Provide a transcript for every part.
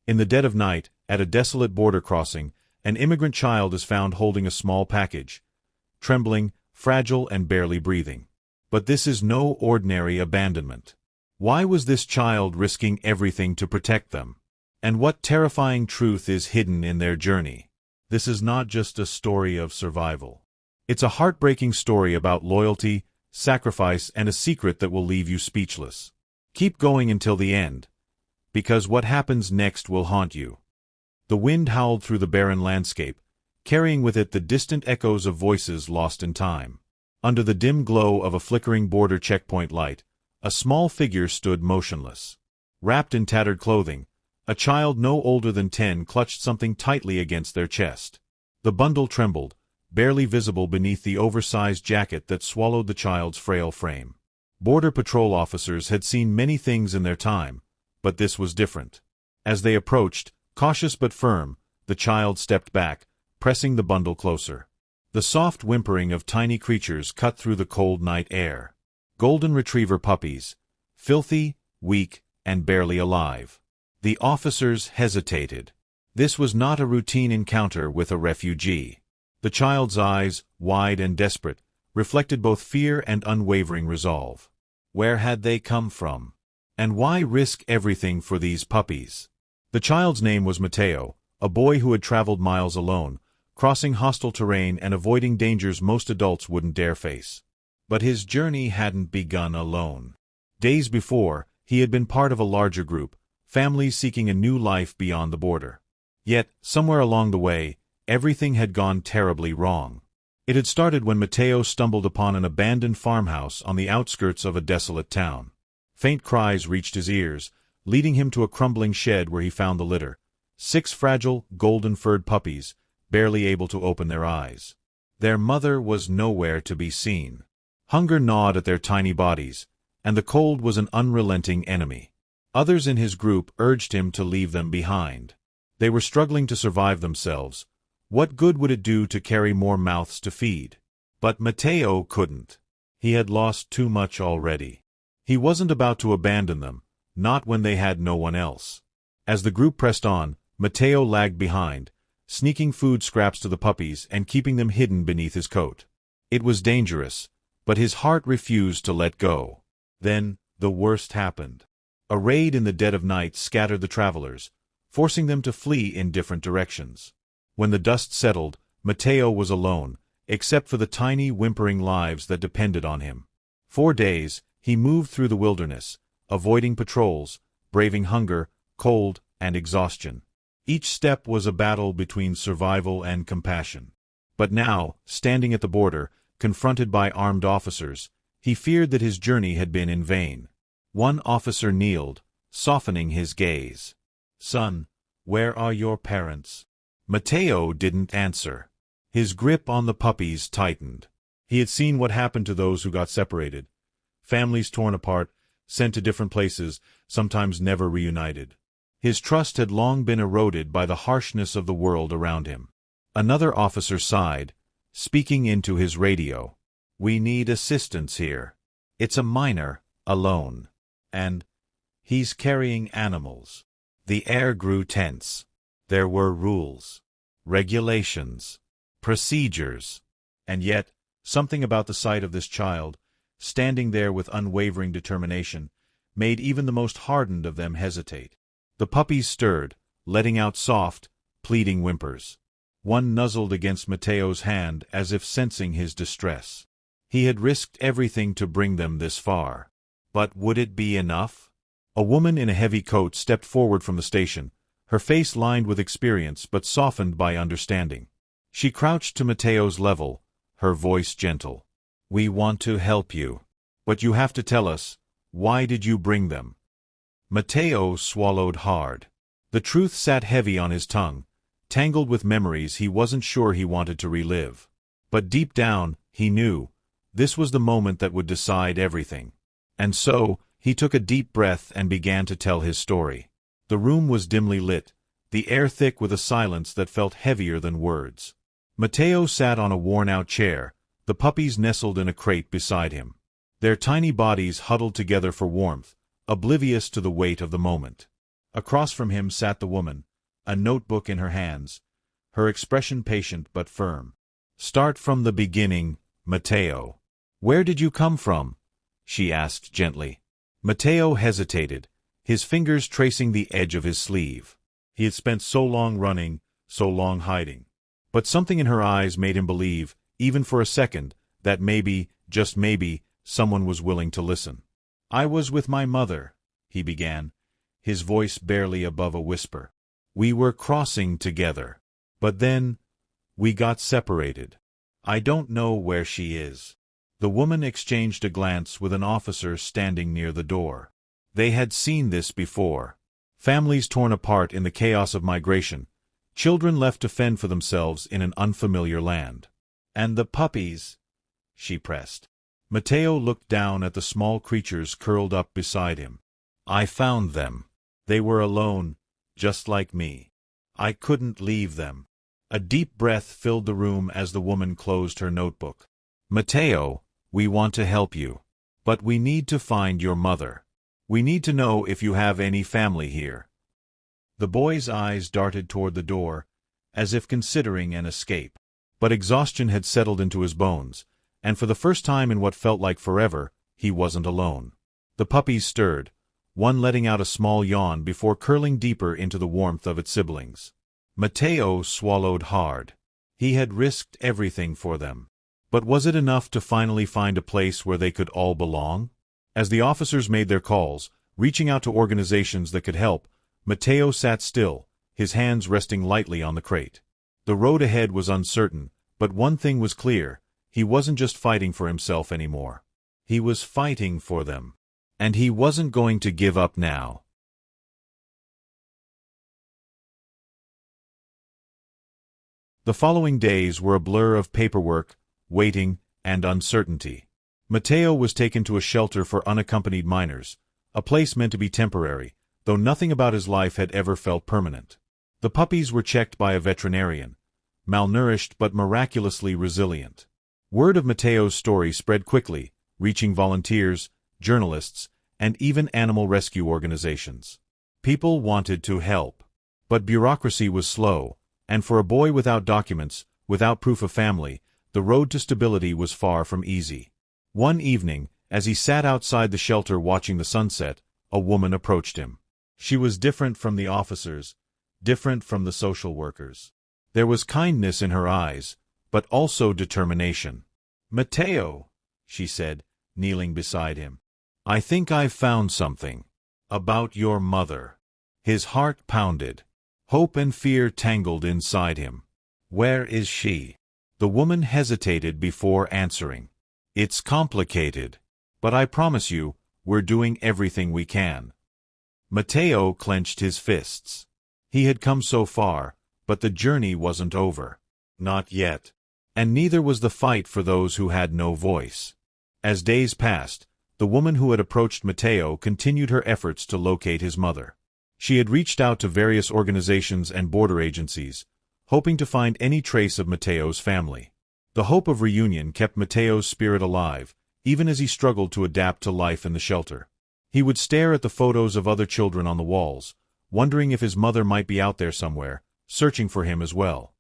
In the dead of night, at a desolate border crossing, an immigrant child is found holding a small package, trembling, fragile and barely breathing. But this is no ordinary abandonment. Why was this child risking everything to protect them? And what terrifying truth is hidden in their journey? This is not just a story of survival. It's a heartbreaking story about loyalty, sacrifice, and a secret that will leave you speechless. Keep going until the end, because what happens next will haunt you. The wind howled through the barren landscape, carrying with it the distant echoes of voices lost in time. Under the dim glow of a flickering border checkpoint light, a small figure stood motionless. Wrapped in tattered clothing, a child no older than 10 clutched something tightly against their chest. The bundle trembled, barely visible beneath the oversized jacket that swallowed the child's frail frame. Border Patrol officers had seen many things in their time, but this was different. As they approached, cautious but firm, the child stepped back, pressing the bundle closer. The soft whimpering of tiny creatures cut through the cold night air. Golden retriever puppies, filthy, weak, and barely alive. The officers hesitated. This was not a routine encounter with a refugee. The child's eyes, wide and desperate, reflected both fear and unwavering resolve. Where had they come from? And why risk everything for these puppies? The child's name was Mateo, a boy who had traveled miles alone, crossing hostile terrain and avoiding dangers most adults wouldn't dare face. But his journey hadn't begun alone. Days before, he had been part of a larger group, families seeking a new life beyond the border. Yet, somewhere along the way, everything had gone terribly wrong. It had started when Mateo stumbled upon an abandoned farmhouse on the outskirts of a desolate town. Faint cries reached his ears, leading him to a crumbling shed where he found the litter. 6 fragile, golden-furred puppies, barely able to open their eyes. Their mother was nowhere to be seen. Hunger gnawed at their tiny bodies, and the cold was an unrelenting enemy. Others in his group urged him to leave them behind. They were struggling to survive themselves. What good would it do to carry more mouths to feed? But Mateo couldn't. He had lost too much already. He wasn't about to abandon them, not when they had no one else. As the group pressed on, Mateo lagged behind, sneaking food scraps to the puppies and keeping them hidden beneath his coat. It was dangerous, but his heart refused to let go. Then, the worst happened. A raid in the dead of night scattered the travelers, forcing them to flee in different directions. When the dust settled, Mateo was alone, except for the tiny, whimpering lives that depended on him. 4 days, he moved through the wilderness, avoiding patrols, braving hunger, cold, and exhaustion. Each step was a battle between survival and compassion. But now, standing at the border, confronted by armed officers, he feared that his journey had been in vain. One officer kneeled, softening his gaze. "Son, where are your parents?" Mateo didn't answer. His grip on the puppies tightened. He had seen what happened to those who got separated. Families torn apart, sent to different places, sometimes never reunited. His trust had long been eroded by the harshness of the world around him. Another officer sighed, speaking into his radio. "We need assistance here. It's a miner, alone. And he's carrying animals." The air grew tense. There were rules, regulations, procedures. And yet, something about the sight of this child, standing there with unwavering determination, made even the most hardened of them hesitate. The puppies stirred, letting out soft, pleading whimpers. One nuzzled against Mateo's hand as if sensing his distress. He had risked everything to bring them this far. But would it be enough? A woman in a heavy coat stepped forward from the station, her face lined with experience but softened by understanding. She crouched to Mateo's level, her voice gentle. "We want to help you. But you have to tell us, why did you bring them?" Mateo swallowed hard. The truth sat heavy on his tongue, tangled with memories he wasn't sure he wanted to relive. But deep down, he knew, this was the moment that would decide everything. And so, he took a deep breath and began to tell his story. The room was dimly lit, the air thick with a silence that felt heavier than words. Mateo sat on a worn-out chair, the puppies nestled in a crate beside him. Their tiny bodies huddled together for warmth, oblivious to the weight of the moment. Across from him sat the woman, a notebook in her hands, her expression patient but firm. "Start from the beginning, Matteo. Where did you come from?" she asked gently. Matteo hesitated, his fingers tracing the edge of his sleeve. He had spent so long running, so long hiding. But something in her eyes made him believe, even for a second, that maybe, just maybe, someone was willing to listen. "I was with my mother," he began, his voice barely above a whisper. "We were crossing together. But then, we got separated. I don't know where she is." The woman exchanged a glance with an officer standing near the door. They had seen this before. Families torn apart in the chaos of migration, children left to fend for themselves in an unfamiliar land. "And the puppies?" she pressed. Matteo looked down at the small creatures curled up beside him. "I found them. They were alone, just like me. I couldn't leave them." A deep breath filled the room as the woman closed her notebook. "Matteo, we want to help you. But we need to find your mother. We need to know if you have any family here." The boy's eyes darted toward the door, as if considering an escape. But exhaustion had settled into his bones, and for the first time in what felt like forever, he wasn't alone. The puppies stirred, one letting out a small yawn before curling deeper into the warmth of its siblings. Matteo swallowed hard. He had risked everything for them. But was it enough to finally find a place where they could all belong? As the officers made their calls, reaching out to organizations that could help, Matteo sat still, his hands resting lightly on the crate. The road ahead was uncertain, but one thing was clear: he wasn't just fighting for himself anymore. He was fighting for them. And he wasn't going to give up now. The following days were a blur of paperwork, waiting, and uncertainty. Matteo was taken to a shelter for unaccompanied minors, a place meant to be temporary, though nothing about his life had ever felt permanent. The puppies were checked by a veterinarian, malnourished but miraculously resilient. Word of Matteo's story spread quickly, reaching volunteers, journalists, and even animal rescue organizations. People wanted to help. But bureaucracy was slow, and for a boy without documents, without proof of family, the road to stability was far from easy. One evening, as he sat outside the shelter watching the sunset, a woman approached him. She was different from the officers, different from the social workers. There was kindness in her eyes, but also determination. "Matteo," she said, kneeling beside him, "I think I've found something. About your mother." His heart pounded. Hope and fear tangled inside him. "Where is she?" The woman hesitated before answering. "It's complicated. But I promise you, we're doing everything we can." Matteo clenched his fists. He had come so far, but the journey wasn't over. Not yet. And neither was the fight for those who had no voice. As days passed, the woman who had approached Matteo continued her efforts to locate his mother. She had reached out to various organizations and border agencies, hoping to find any trace of Matteo's family. The hope of reunion kept Matteo's spirit alive, even as he struggled to adapt to life in the shelter. He would stare at the photos of other children on the walls, wondering if his mother might be out there somewhere, searching for him as well.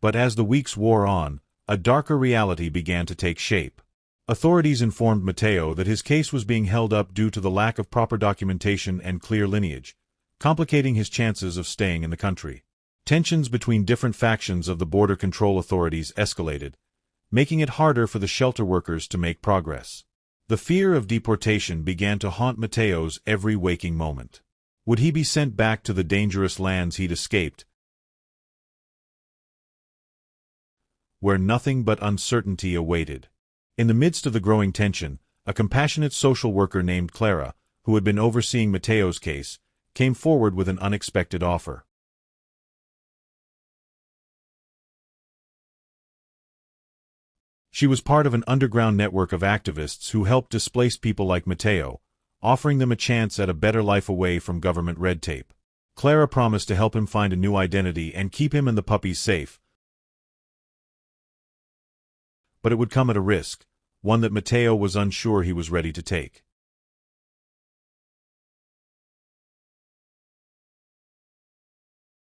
But as the weeks wore on, a darker reality began to take shape. Authorities informed Matteo that his case was being held up due to the lack of proper documentation and clear lineage, complicating his chances of staying in the country. Tensions between different factions of the border control authorities escalated, making it harder for the shelter workers to make progress. The fear of deportation began to haunt Matteo's every waking moment. Would he be sent back to the dangerous lands he'd escaped, where nothing but uncertainty awaited? In the midst of the growing tension, a compassionate social worker named Clara, who had been overseeing Matteo's case, came forward with an unexpected offer. She was part of an underground network of activists who helped displaced people like Matteo, offering them a chance at a better life away from government red tape. Clara promised to help him find a new identity and keep him and the puppies safe. But it would come at a risk, one that Matteo was unsure he was ready to take.